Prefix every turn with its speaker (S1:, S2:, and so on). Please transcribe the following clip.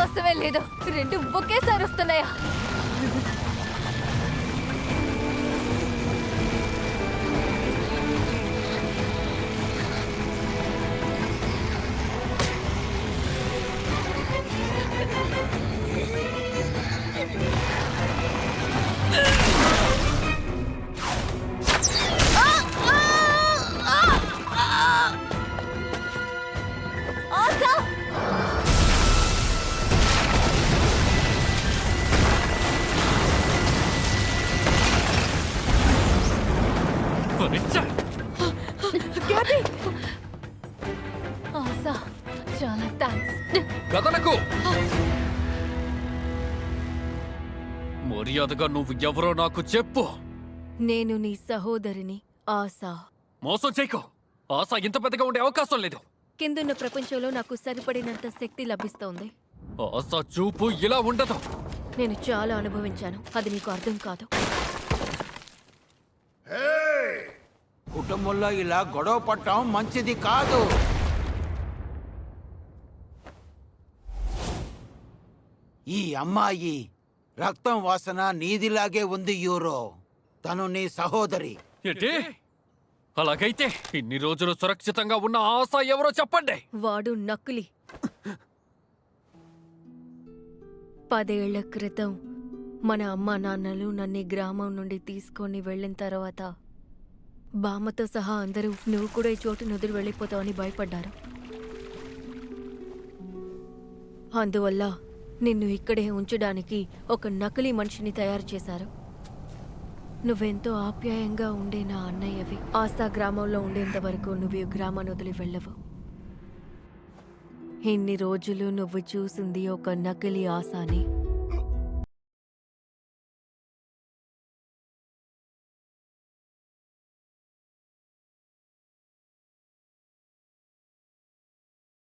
S1: కోసమే లేదు, రెండు ఒకేసారి వస్తున్నాయా? చాలా థ్యాంక్స్.
S2: కదలకు మర్యాదగా నువ్వు ఎవరో నాకు చెప్పు.
S1: నేను నీ సహోదరిని ఆశా.
S2: మోసం చేయకు. ఆశ ఇంత పెద్దగా ఉండే అవకాశం లేదు.
S1: కిందున్న ప్రపంచంలో నాకు సరిపడినంత శక్తి లభిస్తోంది.
S2: ఆశ చూపు ఇలా ఉండదు.
S1: నేను చాలా అనుభవించాను, అది నీకు అర్థం కాదు.
S3: కుటుంబంలో ఇలా గొడవ పడటం మంచిది కాదు. ఈ అమ్మాయి రక్తం వాసన నీదిలాగే ఉంది యూరో. తను నీ సహోదరి.
S2: ఏంటి? అలాగైతే ఇన్ని రోజులు సురక్షితంగా ఉన్న ఆశ ఎవరో చెప్పండి.
S1: వాడు నకిలీ. 10 ఏళ్ల క్రితం మన అమ్మా నాన్నలు నన్ను గ్రామం నుండి తీసుకొని వెళ్ళిన తర్వాత బామ్మతో సహా అందరూ నువ్వు కూడా ఈ చోటు వదిలి వెళ్ళిపోతావని భయపడ్డారు. అందువల్ల నిన్ను ఇక్కడే ఉంచడానికి ఒక నకిలీ మనిషిని తయారు చేశారు. నువ్వెంతో ఆప్యాయంగా ఉండే నా అన్నయ్యవి. ఆశా గ్రామంలో ఉండేంత వరకు నువ్వు ఈ గ్రామాన్ని వదిలి వెళ్ళవు. ఇన్ని రోజులు నువ్వు చూసింది ఒక నకిలీ ఆశాని.